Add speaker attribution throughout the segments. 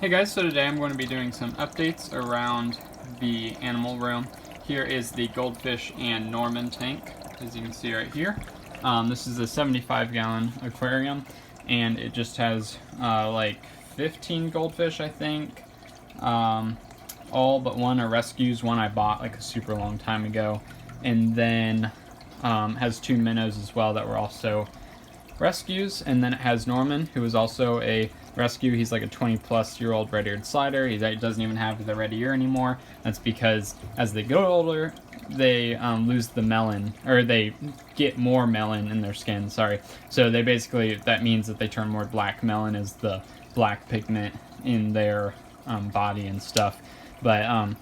Speaker 1: Hey guys, so today I'm going to be doing some updates around the animal room. Here is the goldfish and Norman tank, as you can see right here. This is a 75-gallon aquarium, and it just has like 15 goldfish, I think. All but one are rescues, one I bought like a super long time ago, and then has two minnows as well that were also rescues. And then it has Norman, who is also a rescue. He's like a 20-plus-year-old red-eared slider. He doesn't even have the red ear anymore. That's because as they get older, they lose the melon, or they get more melon in their skin, sorry. So they basically, that means that they turn more black. Melon is the black pigment in their body and stuff. But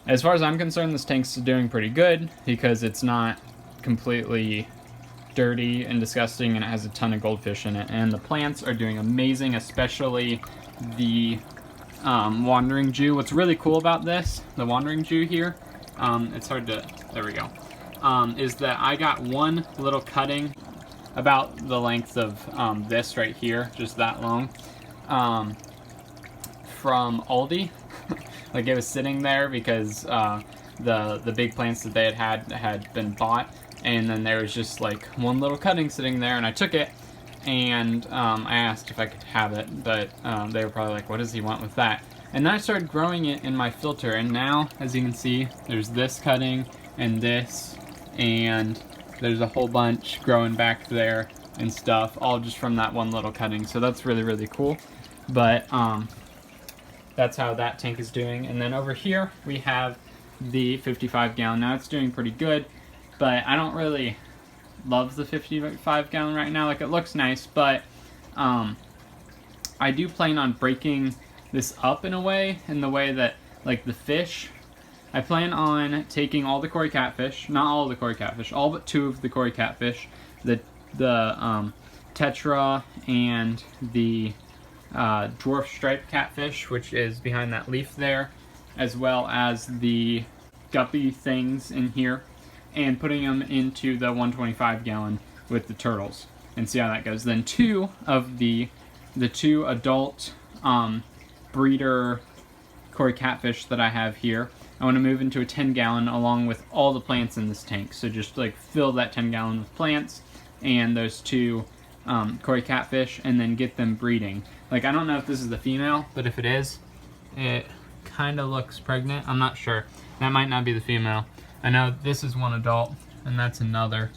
Speaker 1: as far as I'm concerned, this tank's doing pretty good because it's not completely dirty and disgusting, and it has a ton of goldfish in it. And the plants are doing amazing, especially the wandering Jew. What's really cool about this, the wandering Jew here, it's hard to, there we go, is that I got one little cutting about the length of this right here, just that long, from Aldi. Like, it was sitting there because the big plants that they had been bought, and then there was just like one little cutting sitting there, and I took it, and I asked if I could have it, but they were probably like, what does he want with that? And then I started growing it in my filter, and now, as you can see, there's this cutting, and this, and there's a whole bunch growing back there and stuff, all just from that one little cutting. So that's really, really cool. But that's how that tank is doing. And then over here, we have the 55-gallon. Now it's doing pretty good, but I don't really love the 55-gallon right now. Like, it looks nice, but I do plan on breaking this up in a way, in the way that, like, the fish, I plan on taking all the koi catfish, not all the koi catfish, all but two of the koi catfish, the tetra and the dwarf striped catfish, which is behind that leaf there, as well as the guppy things in here, and putting them into the 125-gallon with the turtles, and see how that goes. Then two of the two adult breeder koi catfish that I have here, I want to move into a 10-gallon along with all the plants in this tank. So just like fill that 10-gallon with plants and those two koi catfish, and then get them breeding. Like, I don't know if this is the female, but if it is, it kind of looks pregnant. I'm not sure. That might not be the female. I know this is one adult, and that's another.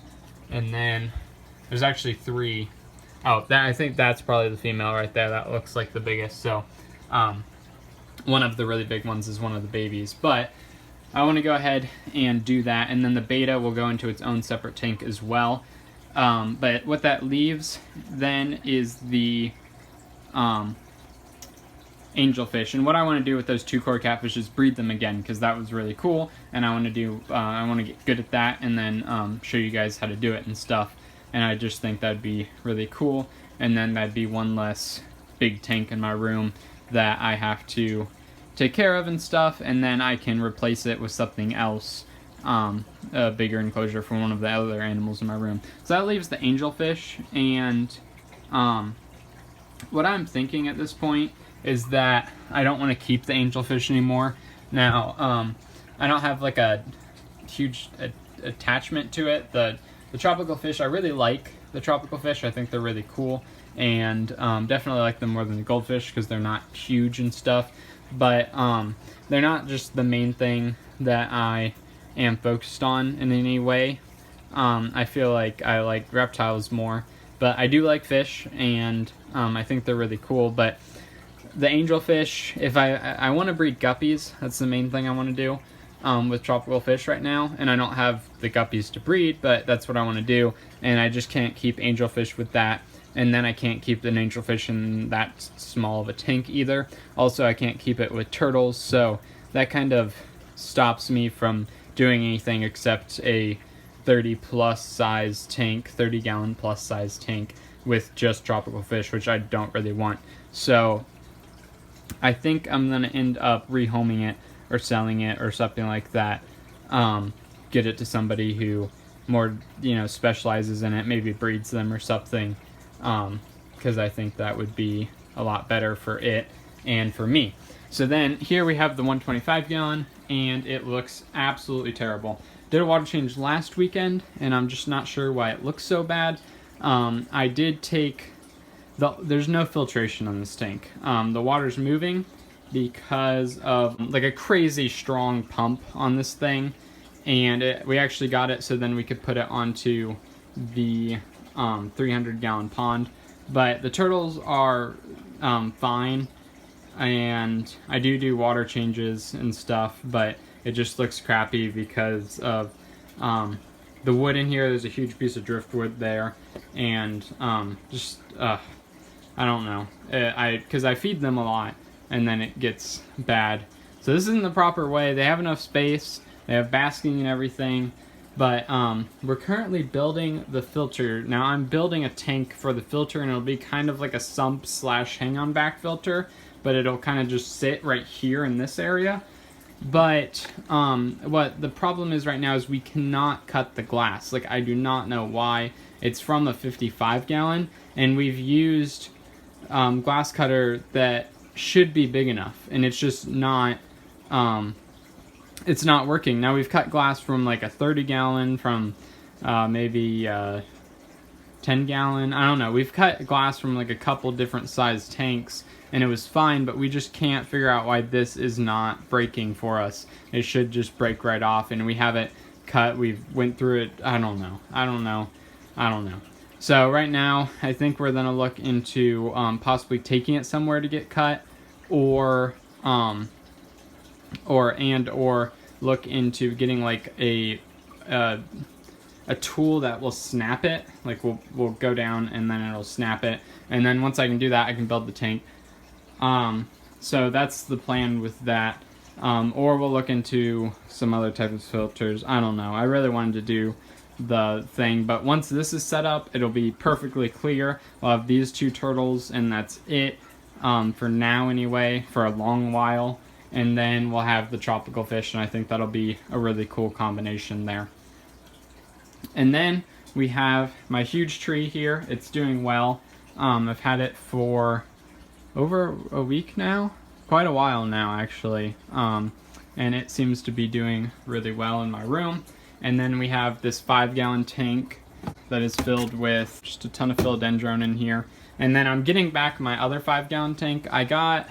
Speaker 1: And then there's actually three. Oh, I think that's probably the female right there. That looks like the biggest. So one of the really big ones is one of the babies. But I want to go ahead and do that, and then the beta will go into its own separate tank as well. But what that leaves then is the angelfish, and what I want to do with those two koi catfish is breed them again, because that was really cool, and I want to get good at that, and then show you guys how to do it and stuff. And I just think that'd be really cool, and then that'd be one less big tank in my room that I have to take care of and stuff, and then I can replace it with something else, a bigger enclosure for one of the other animals in my room. So that leaves the angelfish, and what I'm thinking at this point is that I don't want to keep the angelfish anymore. Now, I don't have like a huge attachment to it. The tropical fish, I really like the tropical fish. I think they're really cool, and definitely like them more than the goldfish because they're not huge and stuff. But they're not just the main thing that I am focused on in any way. I feel like I like reptiles more, but I do like fish, and I think they're really cool. But the angelfish, if I want to breed guppies, that's the main thing I want to do with tropical fish right now, and I don't have the guppies to breed, but that's what I want to do, and I just can't keep angelfish with that, and then I can't keep an angelfish in that small of a tank either. Also, I can't keep it with turtles, so that kind of stops me from doing anything except a 30-plus size tank, 30-gallon plus size tank with just tropical fish, which I don't really want. So I think I'm going to end up rehoming it or selling it or something like that. Get it to somebody who more, specializes in it, maybe breeds them or something, because I think that would be a lot better for it and for me. So then here we have the 125 gallon, and it looks absolutely terrible. Did a water change last weekend, and I'm just not sure why it looks so bad. I did take there's no filtration on this tank. The water's moving because of like a crazy strong pump on this thing, and we actually got it so then we could put it onto the 300 gallon pond. But the turtles are fine, and I do water changes and stuff, but it just looks crappy because of the wood in here. There's a huge piece of driftwood there, and I don't know. Because I feed them a lot, and then it gets bad. So this isn't the proper way. They have enough space. They have basking and everything. But we're currently building the filter. Now I'm building a tank for the filter, and it'll be kind of like a sump / hang-on back filter, but it'll kind of just sit right here in this area. But what the problem is right now is we cannot cut the glass. Like, I do not know why. It's from a 55 gallon, and we've used glass cutter that should be big enough, and it's just not it's not working. Now we've cut glass from like a 30 gallon, from maybe 10 gallon, I don't know. We've cut glass from like a couple different size tanks, and it was fine, but we just can't figure out why this is not breaking for us. It should just break right off, and we have it cut. We've went through it. I don't know. So right now, I think we're gonna look into possibly taking it somewhere to get cut, or look into getting like a tool that will snap it. Like we'll go down and then it'll snap it, and then once I can do that, I can build the tank. So that's the plan with that. Or we'll look into some other type of filters. I don't know. I really wanted to do the thing, but once this is set up, it'll be perfectly clear. We'll have these two turtles, and that's it for now anyway, for a long while. And then we'll have the tropical fish, and I think that'll be a really cool combination there. And then we have my huge tree here. It's doing well. I've had it for over a week now, quite a while now actually, and it seems to be doing really well in my room. And then we have this 5 gallon tank that is filled with just a ton of philodendron in here. And then I'm getting back my other 5 gallon tank. I got,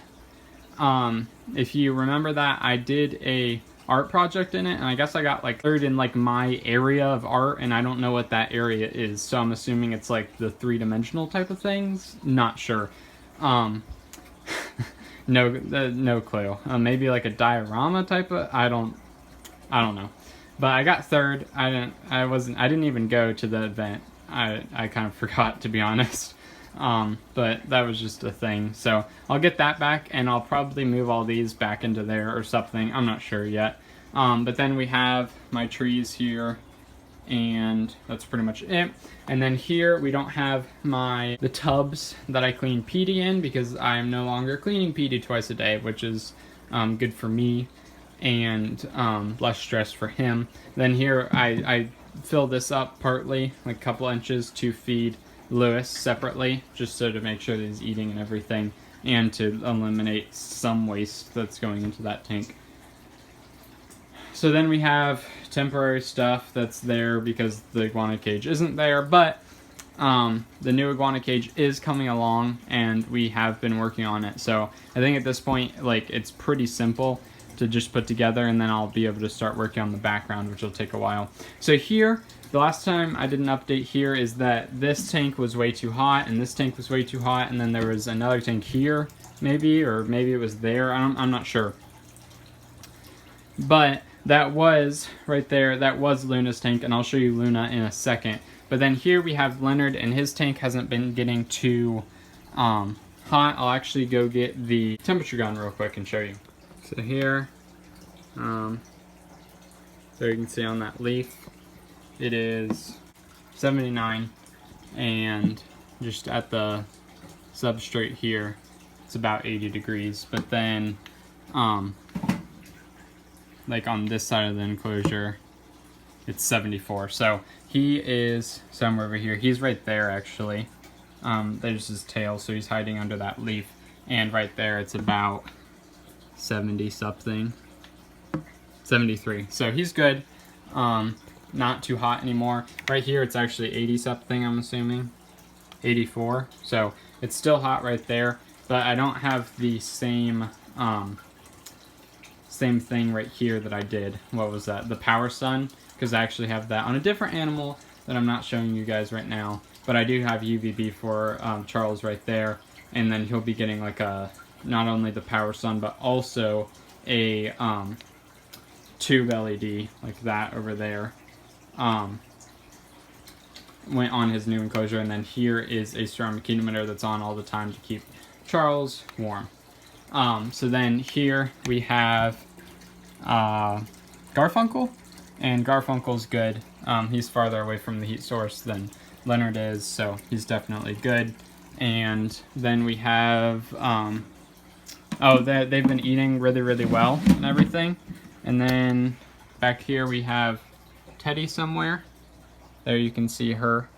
Speaker 1: if you remember that, I did a art project in it, and I guess I got like third in like my area of art, and I don't know what that area is, so I'm assuming it's like the 3-dimensional type of things. Not sure. No clue. Maybe like a diorama type of, I don't know. But I got third. I didn't even go to the event. I kind of forgot, to be honest. But that was just a thing. So I'll get that back, and I'll probably move all these back into there or something. I'm not sure yet. But then we have my trees here, and that's pretty much it. And then here we don't have the tubs that I clean Petey in, because I am no longer cleaning Petey twice a day, which is good for me and less stress for him. Then here I fill this up partly, like a couple inches, to feed Lewis separately, just so to make sure that he's eating and everything, and to eliminate some waste that's going into that tank. So then we have temporary stuff that's there because the iguana cage isn't there, but the new iguana cage is coming along, and we have been working on it. So I think at this point, like, it's pretty simple to just put together, and then I'll be able to start working on the background, which will take a while. So here, the last time I did an update here is that this tank was way too hot, and this tank was way too hot, and then there was another tank here, maybe, or maybe it was there, I'm not sure. But that was, right there, that was Luna's tank, and I'll show you Luna in a second. But then here we have Leonard, and his tank hasn't been getting too hot. I'll actually go get the temperature gun real quick and show you. So here, there you can see on that leaf, it is 79, and just at the substrate here, it's about 80 degrees. But then, like on this side of the enclosure, it's 74. So he is somewhere over here. He's right there, actually. There's his tail, so he's hiding under that leaf. and right there it's about 70 something, 73. So he's good. Not too hot anymore. Right here it's actually 80 something, I'm assuming. 84. So it's still hot right there, but I don't have the same same thing right here that I did. What was that? The Power Sun, because I actually have that on a different animal that I'm not showing you guys right now. But I do have UVB for Charles right there, and then he'll be getting like a not only the Power Sun but also a tube LED like that over there. Went on his new enclosure, and then here is a ceramic heat emitter that's on all the time to keep Charles warm. So then here we have Garfunkel, and Garfunkel's good. He's farther away from the heat source than Leonard is, so he's definitely good. And then we have, they've been eating really, really well and everything. And then back here we have Teddy somewhere. There you can see her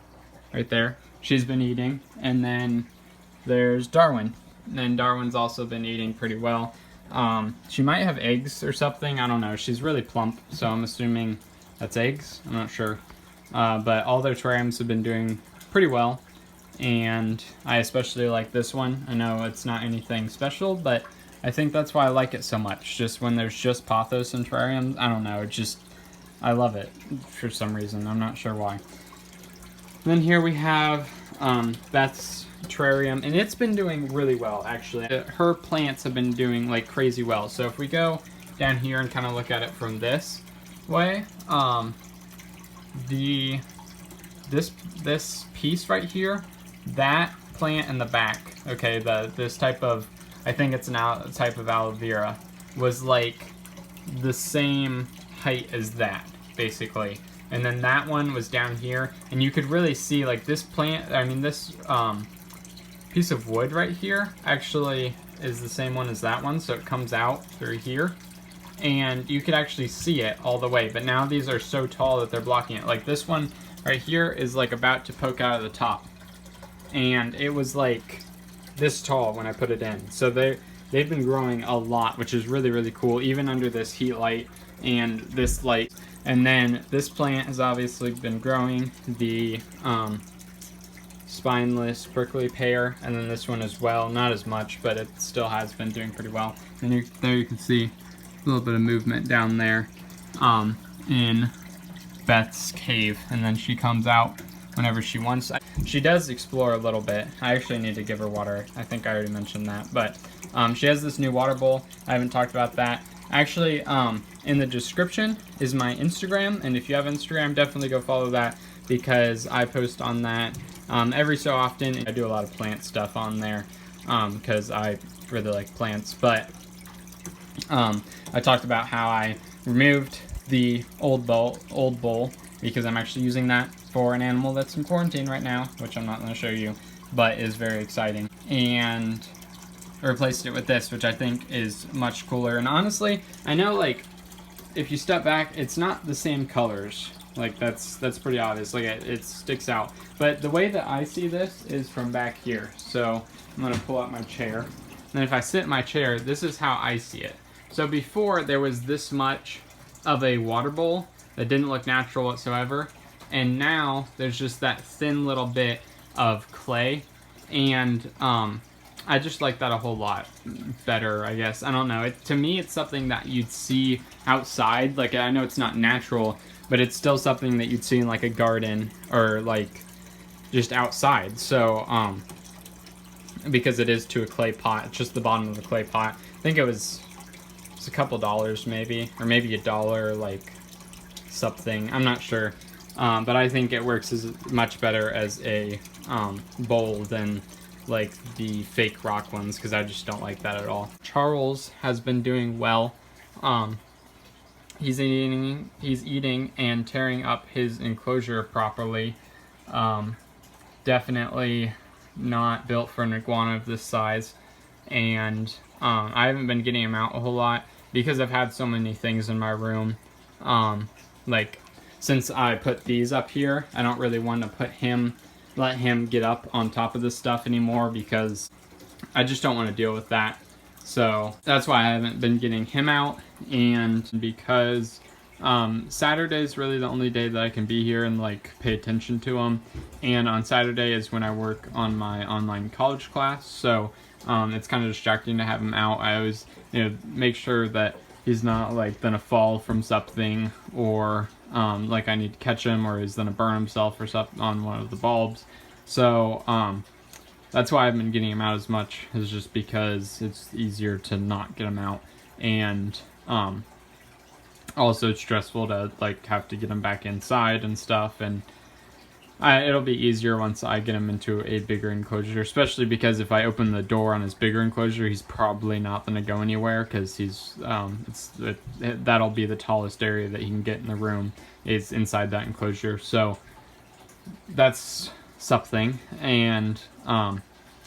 Speaker 1: right there. She's been eating. And then there's Darwin. And Darwin's also been eating pretty well. She might have eggs or something. I don't know. She's really plump, so I'm assuming that's eggs. I'm not sure. But all their terrariums have been doing pretty well. And I especially like this one. I know it's not anything special, but I think that's why I like it so much. Just when there's just pothos in terrariums, I don't know. It just... I love it for some reason. I'm not sure why. Then here we have Beth's terrarium, and it's been doing really well, actually. Her plants have been doing like crazy well. So if we go down here and kind of look at it from this way, this piece right here, that plant in the back, okay, this type of, I think it's a type of aloe vera, was like the same height as that, basically. And then that one was down here, and you could really see like this plant, I mean this piece of wood right here actually is the same one as that one, so it comes out through here and you could actually see it all the way. But now these are so tall that they're blocking it. Like this one right here is like about to poke out of the top, and it was like this tall when I put it in. So they've been growing a lot, which is really, really cool, even under this heat light and this light. And then this plant has obviously been growing, the spineless prickly pear, and then this one as well, not as much, but it still has been doing pretty well. And there you can see a little bit of movement down there in Beth's cave, and then she comes out whenever she wants. She does explore a little bit. I actually need to give her water. I think I already mentioned that, but she has this new water bowl. I haven't talked about that. Actually, in the description is my Instagram, and if you have Instagram, definitely go follow that, because I post on that every so often. I do a lot of plant stuff on there because I really like plants. But I talked about how I removed the old bowl because I'm actually using that for an animal that's in quarantine right now, which I'm not going to show you, but is very exciting. And I replaced it with this, which I think is much cooler. And honestly, I know, like, if you step back, it's not the same colors. Like, that's pretty obvious. Like, it sticks out. But the way that I see this is from back here. So I'm going to pull out my chair. And if I sit in my chair, this is how I see it. So before, there was this much of a water bowl that didn't look natural whatsoever. And now there's just that thin little bit of clay. And I just like that a whole lot better, I guess. I don't know. To me, it's something that you'd see outside. Like, I know it's not natural, but it's still something that you'd see in, like, a garden or, like, just outside. So, because it is to a clay pot. It's just the bottom of the clay pot. I think it's a couple dollars maybe, or maybe $1, like, something. I'm not sure. But I think it works as much better as a bowl than like the fake rock ones, because I just don't like that at all. Charles has been doing well. He's eating and tearing up his enclosure properly. Definitely not built for an iguana of this size, and I haven't been getting him out a whole lot because I've had so many things in my room. Like, since I put these up here, I don't really want to let him get up on top of this stuff anymore, because I just don't want to deal with that. So that's why I haven't been getting him out. And because Saturday is really the only day that I can be here and like pay attention to him. And on Saturday is when I work on my online college class. So it's kind of distracting to have him out. I always, make sure that he's not like gonna fall from something, or like I need to catch him, or he's gonna burn himself or something on one of the bulbs. So that's why I've been getting him out as much, is just because it's easier to not get him out. And also it's stressful to like have to get him back inside and stuff, and it'll be easier once I get him into a bigger enclosure, especially because if I open the door on his bigger enclosure, he's probably not going to go anywhere, because he's that'll be the tallest area that he can get in the room, is inside that enclosure. So that's something. And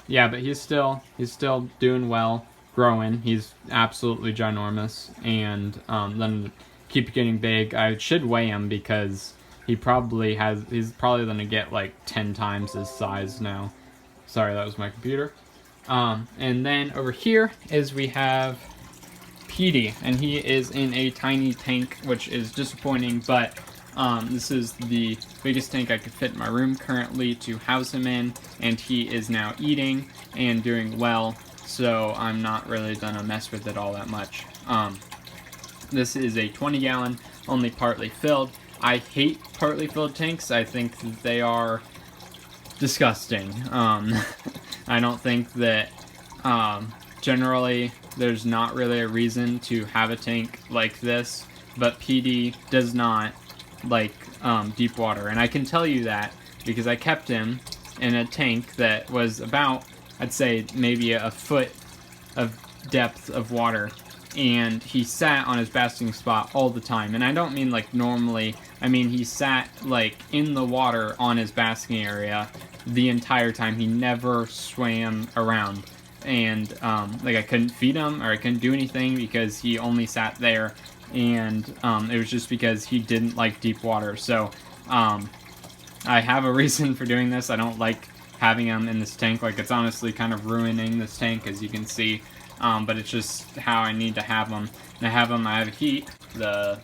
Speaker 1: yeah, but he's still doing well, growing. He's absolutely ginormous, and then keep getting big. I should weigh him, because he's probably going to get like 10 times his size now. Sorry, that was my computer. And then over here is we have Petey, and he is in a tiny tank, which is disappointing, but this is the biggest tank I could fit in my room currently to house him in, and he is now eating and doing well, so I'm not really gonna mess with it all that much. This is a 20-gallon, only partly filled. I hate partly filled tanks. I think that they are disgusting. I don't think that generally there's not really a reason to have a tank like this, but PD does not like deep water. And I can tell you that because I kept him in a tank that was about, I'd say, maybe a foot of depth of water. And he sat on his basking spot all the time. And I don't mean like normally, I mean he sat like in the water on his basking area the entire time. He never swam around. And like I couldn't feed him or I couldn't do anything because he only sat there. And it was just because he didn't like deep water. So I have a reason for doing this. I don't like having him in this tank. Like, it's honestly kind of ruining this tank, as you can see. But it's just how I need to have them. And I have heat, the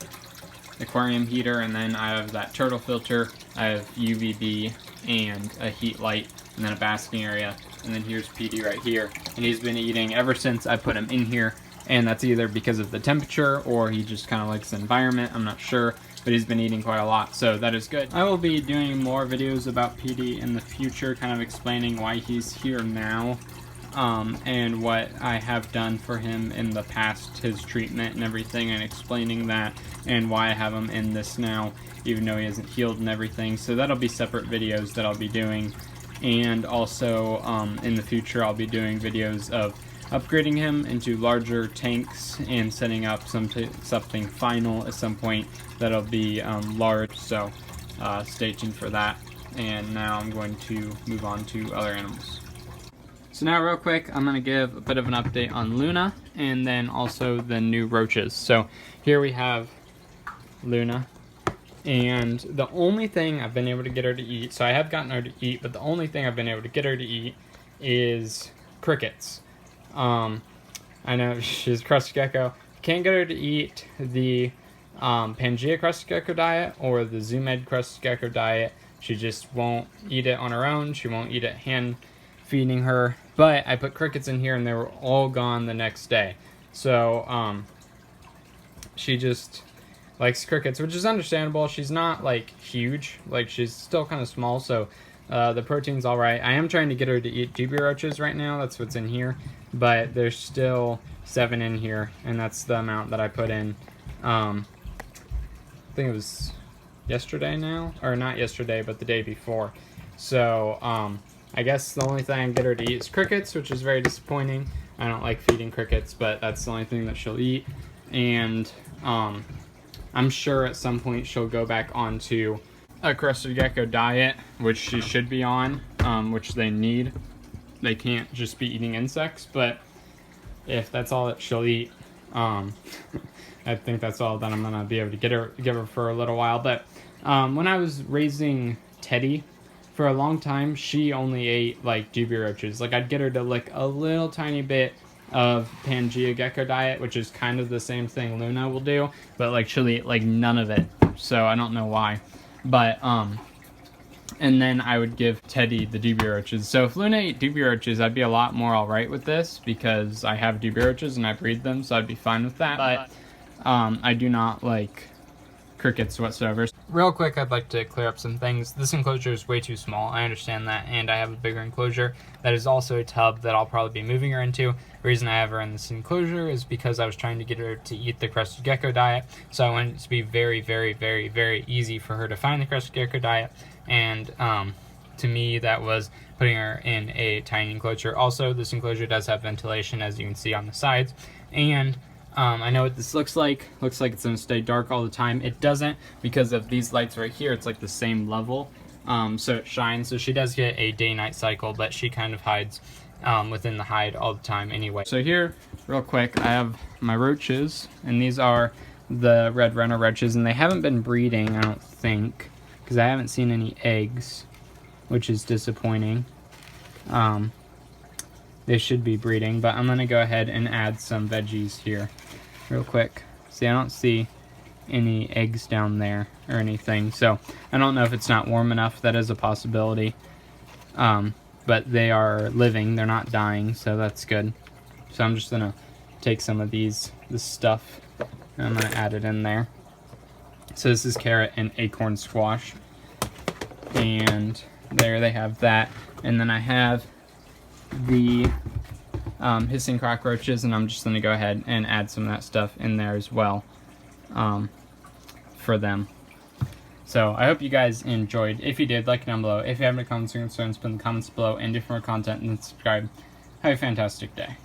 Speaker 1: aquarium heater, and then I have that turtle filter, I have UVB, and a heat light, and then a basking area. And then here's PD right here. And he's been eating ever since I put him in here. And that's either because of the temperature, or he just kind of likes the environment, I'm not sure. But he's been eating quite a lot, so that is good. I will be doing more videos about PD in the future, kind of explaining why he's here now. And what I have done for him in the past, his treatment and everything, and explaining that, and why I have him in this now, even though he hasn't healed and everything. So that'll be separate videos that I'll be doing. And also, in the future, I'll be doing videos of upgrading him into larger tanks and setting up something final at some point that'll be large. So stay tuned for that. And now I'm going to move on to other animals. So now real quick, I'm going to give a bit of an update on Luna, and then also the new roaches. So here we have Luna, and the only thing I've been able to get her to eat, so I have gotten her to eat, but the only thing I've been able to get her to eat is crickets. I know she's a crusted gecko. Can't get her to eat the Pangea crusted gecko diet or the Zoomed crusted gecko diet. She just won't eat it on her own. She won't eat it hand feeding her. But I put crickets in here and they were all gone the next day. So she just likes crickets, which is understandable. She's not like huge, like she's still kind of small, so the protein's all right. I am trying to get her to eat GB roaches right now. That's what's in here, but there's still 7 in here, and that's the amount that I put in. I think it was yesterday now, or not yesterday, but the day before. So I guess the only thing I can get her to eat is crickets, which is very disappointing. I don't like feeding crickets, but that's the only thing that she'll eat. And I'm sure at some point she'll go back onto a crusted gecko diet, which she should be on, which they need. They can't just be eating insects, but if that's all that she'll eat, I think that's all that I'm gonna be able to give her for a little while. But when I was raising Teddy for a long time, she only ate like GB roaches. Like I'd get her to lick a little tiny bit of Pangea gecko diet, which is kind of the same thing Luna will do, but like she'll eat like none of it. So I don't know why. But and then I would give Teddy the DB roaches. So if Luna ate DB roaches, I'd be a lot more alright with this because I have DB roaches and I breed them, so I'd be fine with that. But I do not like crickets whatsoever. Real quick, I'd like to clear up some things. This enclosure is way too small. I understand that, and I have a bigger enclosure that is also a tub that I'll probably be moving her into. The reason I have her in this enclosure is because I was trying to get her to eat the crested gecko diet, so I want it to be very, very, very, very easy for her to find the crested gecko diet, and to me that was putting her in a tiny enclosure. Also, this enclosure does have ventilation, as you can see on the sides, and I know what this looks like. Looks like it's going to stay dark all the time. It doesn't because of these lights right here. It's like the same level, so it shines. So she does get a day-night cycle, but she kind of hides within the hide all the time anyway. So here, real quick, I have my roaches, and these are the red runner roaches, and they haven't been breeding, I don't think, because I haven't seen any eggs, which is disappointing. They should be breeding, but I'm going to go ahead and add some veggies here real quick. See, I don't see any eggs down there or anything, so I don't know if it's not warm enough. That is a possibility, but they are living, they're not dying, so that's good. So I'm just going to take some of this stuff, and I'm going to add it in there. So this is carrot and acorn squash, and there they have that. And then I have the hissing cockroaches, and I'm just going to go ahead and add some of that stuff in there as well for them. So I hope you guys enjoyed. If you did, like it down below. If you have any comments or concerns, put in the comments below, and if more content, then subscribe. Have a fantastic day.